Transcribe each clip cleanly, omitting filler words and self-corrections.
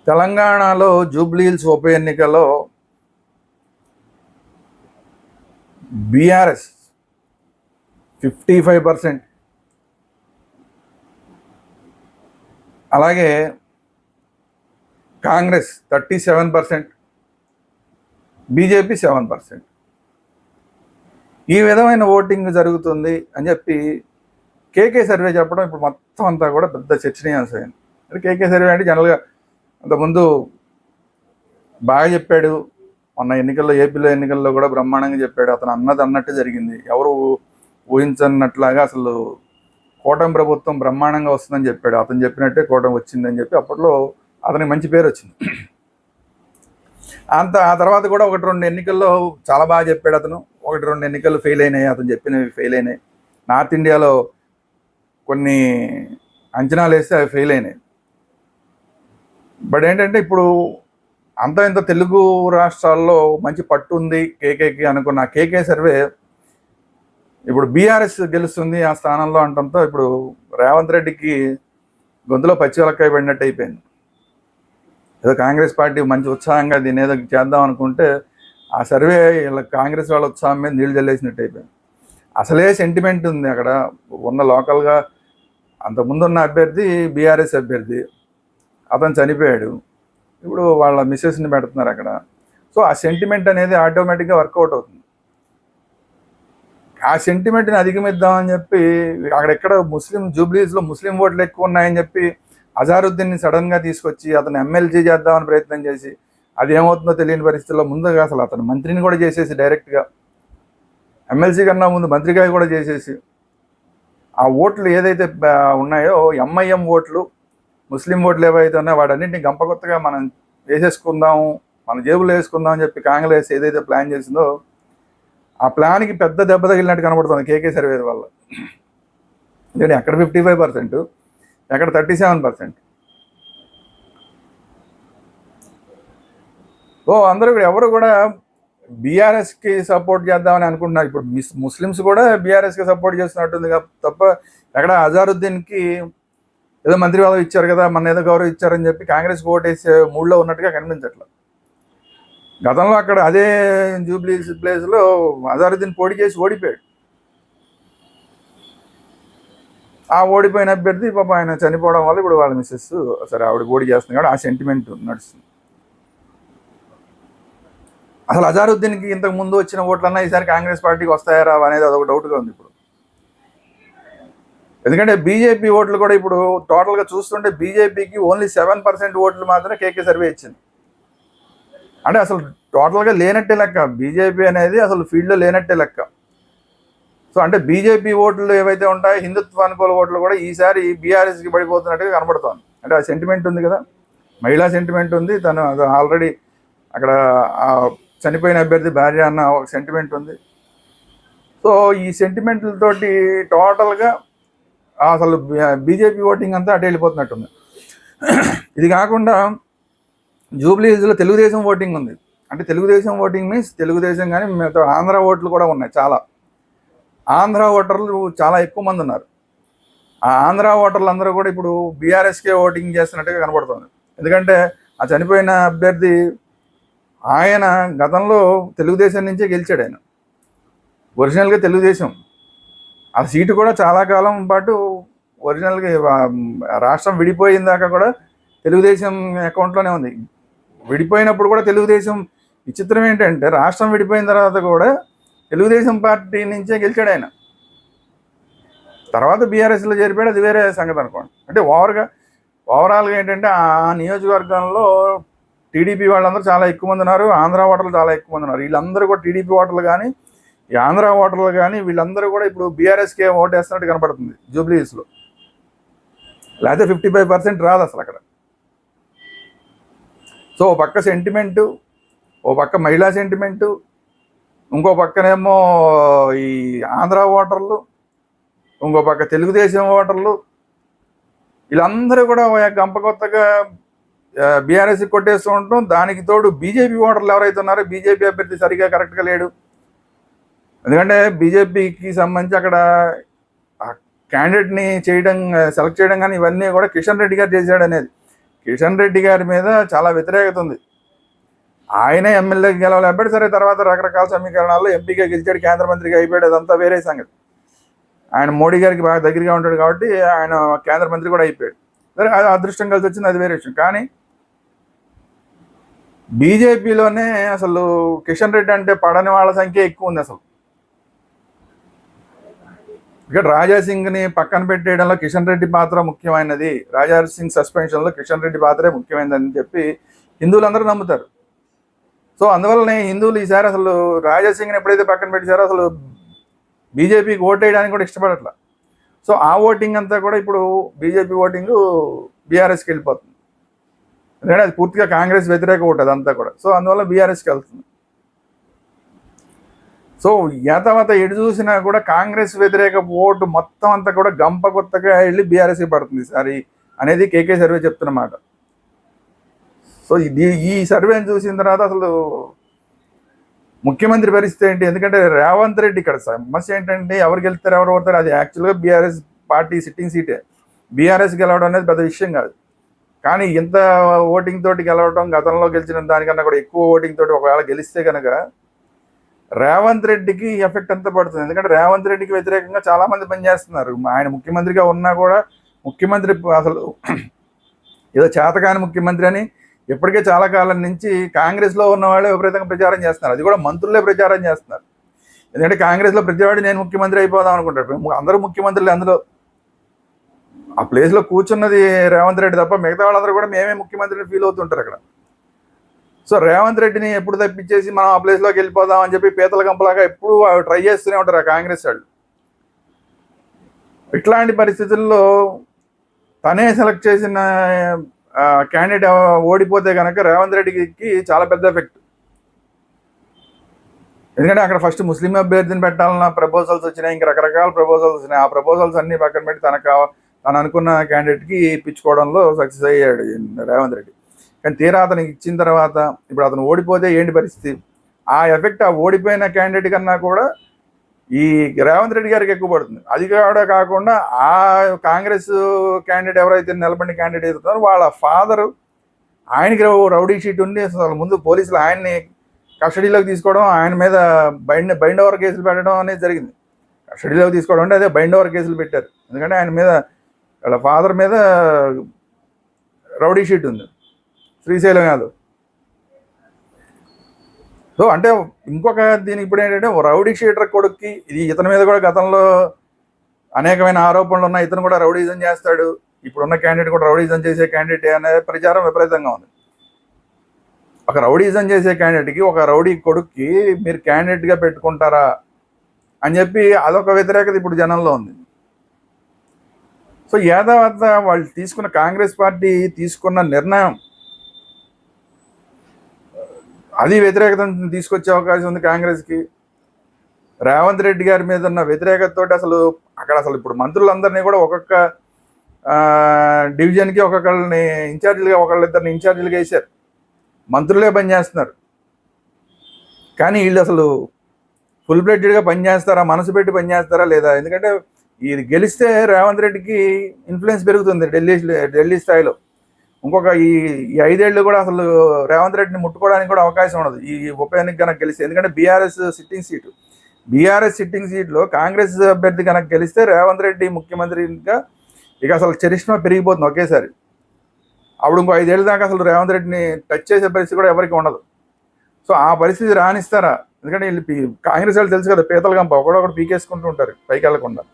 తెలంగాణలో జూబ్లీహిల్స్ ఉప ఎన్నికలో బీఆర్ఎస్ 55%, అలాగే కాంగ్రెస్ 37%, బీజేపీ 7%. ఈ విధమైన ఓటింగ్ జరుగుతుంది అని చెప్పి కేకే సర్వే చెప్పడం ఇప్పుడు మొత్తం అంతా కూడా పెద్ద చర్చనీయాంశమైంది. అంటే కేకే సర్వే అంటే జనరల్గా అంతకుముందు బాగా చెప్పాడు, మొన్న ఎన్నికల్లో ఏపీలో ఎన్నికల్లో కూడా బ్రహ్మాండంగా చెప్పాడు. అతను అన్నది అన్నట్టు జరిగింది. ఎవరు ఊహించన్నట్లాగా అసలు కూటమి ప్రభుత్వం బ్రహ్మాండంగా వస్తుందని చెప్పాడు. అతను చెప్పినట్టే కూటమి వచ్చిందని చెప్పి అప్పట్లో అతనికి మంచి పేరు వచ్చింది. ఆ తర్వాత కూడా 1-2 ఎన్నికల్లో చాలా బాగా చెప్పాడు అతను. 1-2 ఎన్నికలు ఫెయిల్ అయినాయి, అతను చెప్పినవి ఫెయిల్ అయినాయి. నార్త్ ఇండియాలో కొన్ని అంచనాలు వేస్తే అవి ఫెయిల్ అయినాయి. బట్ ఏంటంటే ఇప్పుడు ఇంత తెలుగు రాష్ట్రాల్లో మంచి పట్టు ఉంది కేకేకి అనుకున్న కేకే సర్వే ఇప్పుడు బీఆర్ఎస్ గెలుస్తుంది ఆ స్థానంలో అంటంతో ఇప్పుడు రేవంత్ రెడ్డికి గొంతులో పచ్చివలక్కాయ పడినట్టు అయిపోయింది. ఏదో కాంగ్రెస్ పార్టీ మంచి ఉత్సాహంగా దీన్ని ఏదో చేద్దాం అనుకుంటే ఆ సర్వే ఇలా కాంగ్రెస్ వాళ్ళ ఉత్సాహం మీద నీళ్ళు జల్లేసినట్టు అయిపోయింది. అసలే సెంటిమెంట్ ఉంది అక్కడ ఉన్న లోకల్గా. అంతకుముందున్న అభ్యర్థి బీఆర్ఎస్ అభ్యర్థి, అతను చనిపోయాడు. ఇప్పుడు వాళ్ళ మిస్సెస్ని పెడుతున్నారు అక్కడ. సో ఆ సెంటిమెంట్ అనేది ఆటోమేటిక్గా వర్కౌట్ అవుతుంది. ఆ సెంటిమెంట్ని అధిగమిద్దామని చెప్పి అక్కడెక్కడ జూబ్లీస్లో ముస్లిం ఓట్లు ఎక్కువ ఉన్నాయని చెప్పి అజారుద్దీన్ని సడన్గా తీసుకొచ్చి అతను ఎమ్మెల్సీ చేద్దామని ప్రయత్నం చేసి అది ఏమవుతుందో తెలియని పరిస్థితుల్లో ముందుగా అసలు అతను మంత్రిని కూడా చేసేసి డైరెక్ట్గా ఎమ్మెల్సీ కన్నా ముందు మంత్రిగా కూడా చేసేసి ఆ ఓట్లు ఏదైతే ఉన్నాయో ఎంఐఎం ఓట్లు, ముస్లిం ఓట్లు ఏవైతే ఉన్నాయో వాటన్నింటినీ గంపకొత్తగా మనం వేసేసుకుందాము, మన జేబులో వేసుకుందాం అని చెప్పి కాంగ్రెస్ ఏదైతే ప్లాన్ చేసిందో ఆ ప్లాన్కి పెద్ద దెబ్బ తగిలినట్టు కనబడుతుంది కేకే సర్వే వల్ల. ఎందుకంటే ఎక్కడ 55%, ఎక్కడ 37%. అందరూ ఎవరు కూడా బీఆర్ఎస్కి సపోర్ట్ చేద్దామని అనుకుంటున్నారు. ఇప్పుడు ముస్లిమ్స్ కూడా బీఆర్ఎస్కి సపోర్ట్ చేస్తున్నట్టుంది తప్ప ఎక్కడ అజారుద్దీన్కి ఏదో మంత్రి పదవి ఇచ్చారు కదా, మన ఏదో గౌరవం ఇచ్చారని చెప్పి కాంగ్రెస్ ఓటేసే మూడ్లో ఉన్నట్టుగా కనిపించట్లేదు. గతంలో అక్కడ అదే జూబ్లీస్ ప్లేస్లో అజారుద్దీన్ పోటీ చేసి ఓడిపోయాడు. ఆ ఓడిపోయిన అభ్యర్థి పాప ఆయన చనిపోవడం వల్ల ఇప్పుడు వాళ్ళ మిస్సెస్ సరే ఆవిడ పోటీ చేస్తుంది కాబట్టి ఆ సెంటిమెంట్ నడుస్తుంది. అసలు అజారుద్దీన్కి ఇంతకు ముందు వచ్చిన ఓట్లన్నా ఈసారి కాంగ్రెస్ పార్టీకి వస్తాయా రావా అనేది అదొక డౌట్గా ఉంది ఇప్పుడు. ఎందుకంటే బీజేపీ ఓట్లు కూడా ఇప్పుడు టోటల్గా చూస్తుంటే బీజేపీకి ఓన్లీ 7% ఓట్లు మాత్రమే కేకే సర్వే ఇచ్చింది. అంటే అసలు టోటల్గా లేనట్టే లెక్క, బీజేపీ అనేది అసలు ఫీల్డ్లో లేనట్టే లెక్క. సో అంటే బీజేపీ ఓట్లు ఏవైతే ఉంటాయో హిందుత్వ అనుకూల ఓట్లు కూడా ఈసారి బీఆర్ఎస్కి పడిపోతున్నట్టుగా కనబడుతోంది. అంటే ఆ సెంటిమెంట్ ఉంది కదా, మహిళా సెంటిమెంట్ ఉంది, తను ఆల్రెడీ అక్కడ చనిపోయిన అభ్యర్థి భార్య అన్న ఒక సెంటిమెంట్ ఉంది. సో ఈ సెంటిమెంట్లతోటి టోటల్గా అసలు బీజేపీ ఓటింగ్ అంతా అటు వెళ్ళిపోతున్నట్టుంది. ఇది కాకుండా జూబ్లీహిల్స్లో తెలుగుదేశం ఓటింగ్ ఉంది. అంటే తెలుగుదేశం ఓటింగ్ మీన్స్ తెలుగుదేశం కానీ మిగతా ఆంధ్ర ఓట్లు కూడా ఉన్నాయి. చాలా ఆంధ్ర ఓటర్లు చాలా ఎక్కువ మంది ఉన్నారు. ఆ ఆంధ్ర ఓటర్లు అందరూ కూడా ఇప్పుడు బీఆర్ఎస్కే ఓటింగ్ చేస్తున్నట్టుగా కనబడుతుంది. ఎందుకంటే ఆ చనిపోయిన అభ్యర్థి ఆయన గతంలో తెలుగుదేశం నుంచే గెలిచాడు. ఆయన ఒరిజినల్గా తెలుగుదేశం. ఆ సీటు కూడా చాలా కాలం పాటు ఒరిజినల్గా రాష్ట్రం విడిపోయిన దాకా కూడా తెలుగుదేశం అకౌంట్లోనే ఉంది. విడిపోయినప్పుడు కూడా తెలుగుదేశం. విచిత్రం ఏంటంటే రాష్ట్రం విడిపోయిన తర్వాత కూడా తెలుగుదేశం పార్టీ నుంచే గెలిచాడు ఆయన. తర్వాత బీఆర్ఎస్లో చేరిపోయాడు, అది వేరే సంగతి అనుకోండి. అంటే ఓవరాల్గా ఏంటంటే ఆ నియోజకవర్గంలో టీడీపీ వాళ్ళందరూ చాలా ఎక్కువ మంది ఉన్నారు, ఆంధ్ర ఓటర్లు చాలా ఎక్కువ మంది ఉన్నారు. వీళ్ళందరూ కూడా టీడీపీ ఓటర్లు కానీ ఈ ఆంధ్ర ఓటర్లు కానీ వీళ్ళందరూ కూడా ఇప్పుడు బీఆర్ఎస్కే ఓటేస్తున్నట్టు కనపడుతుంది జూబ్లీహిల్స్లో. లేకపోతే 55% రాదు అసలు అక్కడ. సో ఓ పక్క సెంటిమెంటు, ఓ పక్క మహిళా సెంటిమెంటు, ఇంకో పక్కనేమో ఈ ఆంధ్ర ఓటర్లు, ఇంకో పక్క తెలుగుదేశం ఓటర్లు, వీళ్ళందరూ కూడా గంపకొత్తగా బీఆర్ఎస్కి కొట్టేస్తూ ఉంటాం. దానికి తోడు బీజేపీ ఓటర్లు ఎవరైతే ఉన్నారో బీజేపీ అభ్యర్థి సరిగ్గా కరెక్ట్గా లేడు. ఎందుకంటే బీజేపీకి సంబంధించి అక్కడ క్యాండిడేట్ని సెలెక్ట్ చేయడం కానీ ఇవన్నీ కూడా కిషన్ రెడ్డి గారు చేశాడు అనేది. కిషన్ రెడ్డి గారి మీద చాలా వ్యతిరేకత ఉంది. ఆయనే ఎమ్మెల్యేకి గెలవలేకపోయాడు, సరే తర్వాత రకరకాల సమీకరణాల్లో ఎంపీగా గెలిచాడు, కేంద్ర మంత్రిగా అయిపోయాడు, అదంతా వేరే సంగతి. ఆయన మోడీ గారికి బాగా దగ్గరగా ఉంటాడు కాబట్టి ఆయన కేంద్ర మంత్రి కూడా అయిపోయాడు. సరే అది అదృష్టం కలిసి వచ్చింది, అది వేరే విషయం. కానీ బీజేపీలోనే అసలు కిషన్ రెడ్డి అంటే పడని వాళ్ళ సంఖ్య ఎక్కువ ఉంది. అసలు ఇక్కడ రాజాసింగ్ని పక్కన పెట్టేయడంలో కిషన్ రెడ్డి పాత్ర ముఖ్యమైనది, రాజాసింగ్ సస్పెన్షన్లో కిషన్ రెడ్డి పాత్రే ముఖ్యమైనదని చెప్పి హిందువులందరూ నమ్ముతారు. సో అందువల్లనే హిందువులు ఈసారి అసలు రాజాసింగ్ని ఎప్పుడైతే పక్కన పెట్టారో అసలు బీజేపీకి ఓట్ వేయడానికి కూడా ఇష్టపడట్లా. సో ఆ ఓటింగ్ అంతా కూడా ఇప్పుడు బీజేపీ ఓటింగ్ బీఆర్ఎస్కి వెళ్ళిపోతుంది. ఎందుకంటే అది పూర్తిగా కాంగ్రెస్ వ్యతిరేక ఓటు అదంతా కూడా. సో అందువల్ల బీఆర్ఎస్కి వెళ్తుంది. సో తర్వాత ఎటు చూసినా కూడా కాంగ్రెస్ వ్యతిరేక ఓటు మొత్తం అంతా కూడా గంప కొత్తగా వెళ్ళి బీఆర్ఎస్కి పడుతుంది ఈసారి అనేది కేకే సర్వే చెప్తున్నమాట. సో ఈ సర్వేని చూసిన తర్వాత అసలు ముఖ్యమంత్రి పరిస్థితి ఏంటి? ఎందుకంటే రేవంత్ రెడ్డి ఇక్కడ సమస్య ఏంటంటే ఎవరు గెలుస్తారు ఎవరు ఓడతారు, అది యాక్చువల్గా బీఆర్ఎస్ పార్టీ సిట్టింగ్ సీటే. బీఆర్ఎస్ గెలవడం అనేది పెద్ద విషయం కాదు. కానీ ఇంత ఓటింగ్ తోటి గెలవడం, గతంలో గెలిచిన దానికన్నా కూడా ఎక్కువ ఓటింగ్ తోటి ఒకవేళ గెలిస్తే కనుక రేవంత్ రెడ్డికి ఎఫెక్ట్ అంతా పడుతుంది. ఎందుకంటే రేవంత్ రెడ్డికి వ్యతిరేకంగా చాలామంది పనిచేస్తున్నారు. ఆయన ముఖ్యమంత్రిగా ఉన్నా కూడా ముఖ్యమంత్రి అసలు ఏదో చేతకాని ముఖ్యమంత్రి అని ఇప్పటికే చాలా కాలం నుంచి కాంగ్రెస్లో ఉన్న వాళ్ళే విపరీతంగా ప్రచారం చేస్తున్నారు. అది కూడా మంత్రులే ప్రచారం చేస్తున్నారు. ఎందుకంటే కాంగ్రెస్లో ప్రతివాడు నేను ముఖ్యమంత్రి అయిపోదాం అనుకుంటారు. అందరూ ముఖ్యమంత్రులు, అందులో ఆ ప్లేస్లో కూర్చున్నది రేవంత్ రెడ్డి తప్ప మిగతా వాళ్ళందరూ కూడా మేమే ముఖ్యమంత్రిని ఫీల్ అవుతుంటారు అక్కడ. సో రేవంత్ రెడ్డిని ఎప్పుడు తప్పించేసి మనం ఆ ప్లేస్లోకి వెళ్ళిపోదాం అని చెప్పి పీతల గంపలాగా ఎప్పుడు ట్రై చేస్తూనే ఉంటారు ఆ కాంగ్రెస్ వాళ్ళు. ఇట్లాంటి పరిస్థితుల్లో తనే సెలెక్ట్ చేసిన క్యాండిడేట్ ఓడిపోతే కనుక రేవంత్ రెడ్డికి చాలా పెద్ద ఎఫెక్ట్. ఎందుకంటే అక్కడ ఫస్ట్ ముస్లిం అభ్యర్థిని పెట్టాలన్న ప్రపోజల్స్ వచ్చినాయి, ఇంకా రకరకాల ప్రపోజల్స్ వచ్చినాయి. ఆ ప్రపోజల్స్ అన్ని పక్కన పెట్టి తను అనుకున్న క్యాండిడేట్కి ఇప్పించుకోవడంలో సక్సెస్ అయ్యాడు రేవంత్ రెడ్డి. కానీ తీరా అతనికి ఇచ్చిన తర్వాత ఇప్పుడు అతను ఓడిపోతే ఏంటి పరిస్థితి? ఆ ఎఫెక్ట్ ఆ ఓడిపోయిన క్యాండిడేట్ కన్నా కూడా ఈ రేవంత్ రెడ్డి గారికి ఎక్కువ పడుతుంది. అది కూడా కాకుండా ఆ కాంగ్రెస్ క్యాండిడేట్ ఎవరైతే నిలబడిన క్యాండిడేట్ అవుతున్నారో వాళ్ళ ఫాదరు, ఆయనకి రౌడీ షీట్ ఉండి అసలు ముందు పోలీసులు ఆయన్ని కస్టడీలోకి తీసుకోవడం, ఆయన మీద బైండ్ ఓవర్ కేసులు పెట్టడం అనేది జరిగింది. కస్టడీలోకి తీసుకోవడం అంటే అదే బైండ్ ఓవర్ కేసులు పెట్టారు. ఎందుకంటే ఆయన మీద వాళ్ళ ఫాదర్ మీద రౌడీ షీట్ ఉంది, శ్రీశైలం యాదవ్. సో అంటే ఇంకొక దీనికి ఇప్పుడు ఏంటంటే రౌడీ షీటర్ కొడుక్కి ఇది ఇతని మీద కూడా గతంలో అనేకమైన ఆరోపణలు ఉన్నాయి, ఇతను కూడా రౌడీజం చేస్తాడు, ఇప్పుడున్న క్యాండిడేట్ కూడా రౌడీజం చేసే క్యాండిడేట్ అనే ప్రచారం విపరీతంగా ఉంది. ఒక రౌడీజం చేసే క్యాండిడేట్కి ఒక రౌడీ కొడుక్కి మీరు క్యాండిడేట్గా పెట్టుకుంటారా అని చెప్పి అదొక వ్యతిరేకత ఇప్పుడు జనంలో ఉంది. సో యాదవ్ వాళ్ళు తీసుకున్న కాంగ్రెస్ పార్టీ తీసుకున్న నిర్ణయం అది వ్యతిరేకతను తీసుకొచ్చే అవకాశం ఉంది కాంగ్రెస్కి. రేవంత్ రెడ్డి గారి మీద ఉన్న వ్యతిరేకతతో అసలు అక్కడ అసలు ఇప్పుడు మంత్రులందరినీ కూడా ఒక్కొక్క డివిజన్కి ఒక్కొక్కరిని ఇన్ఛార్జీలుగా, ఒకళ్ళిద్దరిని ఇన్ఛార్జీలుగా వేశారు. మంత్రులే పనిచేస్తున్నారు. కానీ వీళ్ళు అసలు ఫుల్ ఫ్లెడ్జెడ్గా పనిచేస్తారా, మనసు పెట్టి పనిచేస్తారా లేదా? ఎందుకంటే ఇది గెలిస్తే రేవంత్ రెడ్డికి ఇన్ఫ్లుయెన్స్ పెరుగుతుంది ఢిల్లీ స్థాయిలో. ఇంకొక ఈ 5 ఏళ్ళు కూడా అసలు రేవంత్ రెడ్డిని ముట్టుకోవడానికి కూడా అవకాశం ఉండదు ఈ ఉప ఎన్నిక కనుక గెలిస్తే. ఎందుకంటే బీఆర్ఎస్ సిట్టింగ్ సీట్లో కాంగ్రెస్ అభ్యర్థి కనుక గెలిస్తే రేవంత్ రెడ్డి ముఖ్యమంత్రిగా ఇక అసలు చరిష్మా పెరిగిపోతుంది ఒకేసారి. అప్పుడు ఇంకో 5 ఏళ్ళ దాకా అసలు రేవంత్ రెడ్డిని టచ్ చేసే పరిస్థితి కూడా ఎవరికి ఉండదు. సో ఆ పరిస్థితి రానిస్తారా? ఎందుకంటే వీళ్ళు కాంగ్రెస్ వాళ్ళు తెలుసు కదా, పీతల గంప ఒకడొకడు పీకేసుకుంటూ ఉంటారు పైకి వెళ్లకుండా.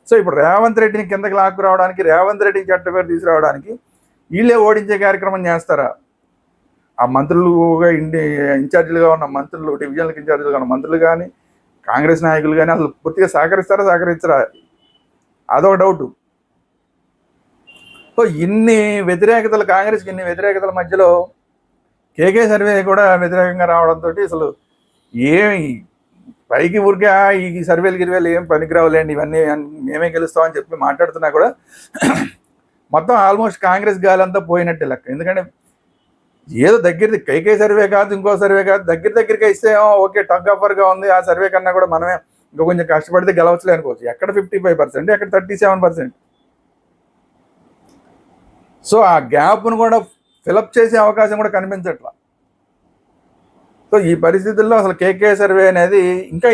సో ఇప్పుడు రేవంత్ రెడ్డిని కిందకి లాక్కు రావడానికి, రేవంత్ రెడ్డికి చెడ్డ పేరు తీసుకురావడానికి వీళ్ళే ఓడించే కార్యక్రమం చేస్తారా? ఆ మంత్రులుగా ఇన్ఛార్జీలుగా ఉన్న మంత్రులు, డివిజన్లకు ఇన్ఛార్జీలుగా ఉన్న మంత్రులు కానీ, కాంగ్రెస్ నాయకులు కానీ అసలు పూర్తిగా సహకరించరా? అదొక డౌటు. సో ఇన్ని వ్యతిరేకతలు, కాంగ్రెస్కి ఇన్ని వ్యతిరేకతల మధ్యలో కేకే సర్వే కూడా వ్యతిరేకంగా రావడంతో అసలు ఏమి పైకి ఊరికే ఈ సర్వేలు ఏం పనికిరావులేండి, ఇవన్నీ మేమే గెలుస్తామని చెప్పి మాట్లాడుతున్నా కూడా మొత్తం ఆల్మోస్ట్ కాంగ్రెస్ గాలంతా పోయినట్టే లెక్క. ఎందుకంటే ఏదో దగ్గరది కేకే సర్వే కాదు, ఇంకో సర్వే కాదు, దగ్గరికి ఇస్తే ఓకే టగ్ ఆఫర్గా ఉంది, ఆ సర్వే కన్నా కూడా మనమే ఇంకా కొంచెం కష్టపడితే గెలవచ్చులే అనుకోవచ్చు. ఎక్కడ 55%, ఎక్కడ 37%. సో ఆ గ్యాప్ను కూడా ఫిలప్ చేసే అవకాశం కూడా కనిపించట్లా. సో ఈ పరిస్థితుల్లో అసలు కేకే సర్వే అనేది ఇంకా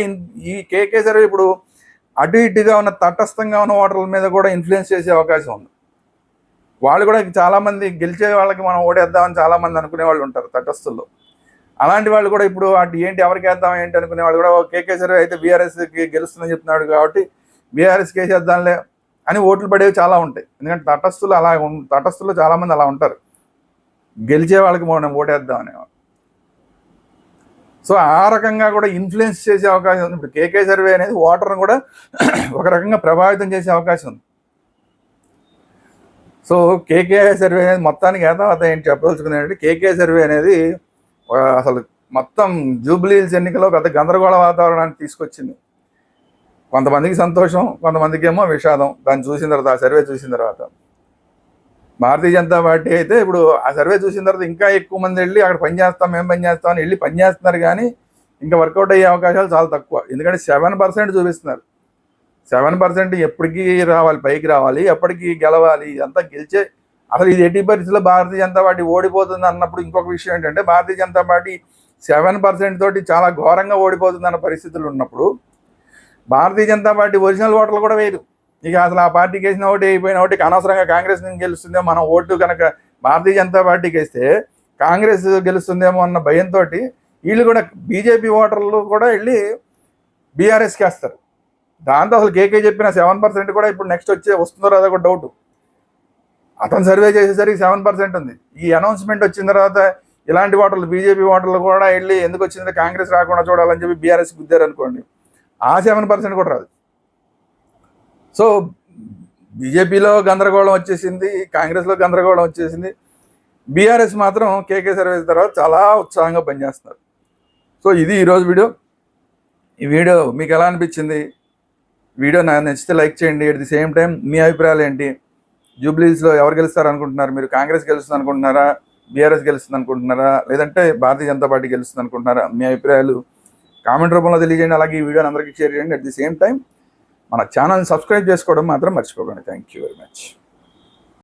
ఈ కేకే సర్వే ఇప్పుడు అటు ఇటుగా ఉన్న తటస్థంగా ఉన్న ఓటర్ల మీద కూడా ఇన్ఫ్లుయెన్స్ చేసే అవకాశం ఉంది. వాళ్ళు కూడా చాలామంది గెలిచే వాళ్ళకి మనం ఓటేద్దామని చాలామంది అనుకునే వాళ్ళు ఉంటారు తటస్థుల్లో. అలాంటి వాళ్ళు కూడా ఇప్పుడు అటు ఏంటి ఎవరికి వేద్దాం ఏంటి అనుకునే వాళ్ళు కూడా కేకే సర్వే అయితే బీఆర్ఎస్కి గెలుస్తుందని చెప్తున్నాడు కాబట్టి బీఆర్ఎస్కి వేసేద్దాంలే అని ఓట్లు పడేవి చాలా ఉంటాయి. ఎందుకంటే తటస్థుల్లో చాలామంది అలా ఉంటారు, గెలిచే వాళ్ళకి మనం ఓటేద్దామని. సో ఆ రకంగా కూడా ఇన్ఫ్లుయెన్స్ చేసే అవకాశం ఉంది. ఇప్పుడు కేకే సర్వే అనేది ఓటర్ని కూడా ఒక రకంగా ప్రభావితం చేసే అవకాశం ఉంది. సో కేకే సర్వే అనేది మొత్తానికి తర్వాత ఏంటి చెప్పదలుచుకుంది ఏంటంటే, కేకే సర్వే అనేది అసలు మొత్తం జూబ్లీ హిల్స్ ఎన్నికలో పెద్ద గందరగోళ వాతావరణాన్ని తీసుకొచ్చింది. కొంతమందికి సంతోషం, కొంతమందికి ఏమో విషాదం దాన్ని చూసిన తర్వాత, ఆ సర్వే చూసిన తర్వాత. భారతీయ జనతా పార్టీ అయితే ఇప్పుడు ఆ సర్వే చూసిన తర్వాత ఇంకా ఎక్కువ మంది వెళ్ళి అక్కడ మేము పని చేస్తాం అని వెళ్ళి పని చేస్తున్నారు, కానీ ఇంకా వర్కౌట్ అయ్యే అవకాశాలు చాలా తక్కువ. ఎందుకంటే 7% చూపిస్తున్నారు. 7% ఎప్పటికీ రావాలి, పైకి రావాలి, ఎప్పటికీ గెలవాలి, అంతా గెలిచే అసలు ఇది 80% భారతీయ జనతా పార్టీ ఓడిపోతుంది అన్నప్పుడు ఇంకొక విషయం ఏంటంటే, భారతీయ జనతా పార్టీ 7% తోటి చాలా ఘోరంగా ఓడిపోతుంది అన్న పరిస్థితులు ఉన్నప్పుడు భారతీయ జనతా పార్టీ ఒరిజినల్ ఓటర్లు కూడా వేరు. ఇక అసలు ఆ పార్టీకి వేసిన ఓటు అయిపోయిన ఓటుకి అనవసరంగా కాంగ్రెస్ నుంచి గెలుస్తుందేమో, మనం ఓటు కనుక భారతీయ జనతా పార్టీకి వేస్తే కాంగ్రెస్ గెలుస్తుందేమో అన్న భయంతో వీళ్ళు కూడా బీజేపీ ఓటర్లు కూడా వెళ్ళి బీఆర్ఎస్కి వేస్తారు. దాంతో అసలు కేకే చెప్పిన 7% కూడా ఇప్పుడు నెక్స్ట్ వస్తుందో రాదో ఒక డౌట్. అతను సర్వే చేసేసరికి 7% ఉంది. ఈ అనౌన్స్మెంట్ వచ్చిన తర్వాత ఇలాంటి ఓటర్లు, బీజేపీ ఓటర్లు కూడా వెళ్ళి ఎందుకు వచ్చింది కాంగ్రెస్ రాకుండా చూడాలని చెప్పి బీఆర్ఎస్ గుద్దారు అనుకోండి, ఆ 7% కూడా రాదు. సో బీజేపీలో గందరగోళం వచ్చేసింది, కాంగ్రెస్లో గందరగోళం వచ్చేసింది. బీఆర్ఎస్ మాత్రం కేకే సర్వే తర్వాత చాలా ఉత్సాహంగా పనిచేస్తున్నారు. సో ఇది ఈరోజు వీడియో. ఈ వీడియో మీకు ఎలా అనిపించింది? వీడియో నాకు నచ్చితే లైక్ చేయండి. అట్ ది సేమ్ టైం మీ అభిప్రాయాలు ఏంటి? జూబ్లీ హిల్స్లో ఎవరు గెలుస్తారు అనుకుంటున్నారు? మీరు కాంగ్రెస్ గెలుస్తుంది అనుకుంటున్నారా, బీఆర్ఎస్ గెలుస్తుంది అనుకుంటున్నారా, లేదంటే భారతీయ జనతా పార్టీ గెలుస్తుంది అనుకుంటున్నారా? మీ అభిప్రాయాలు కామెంట్ రూపంలో తెలియజేయండి. అలాగే ఈ వీడియోని అందరికీ షేర్ చేయండి. అట్ ది సేమ్ టైం మన ఛానల్ని సబ్స్క్రైబ్ చేసుకోవడం మాత్రం మర్చిపోకండి. Thank you very much.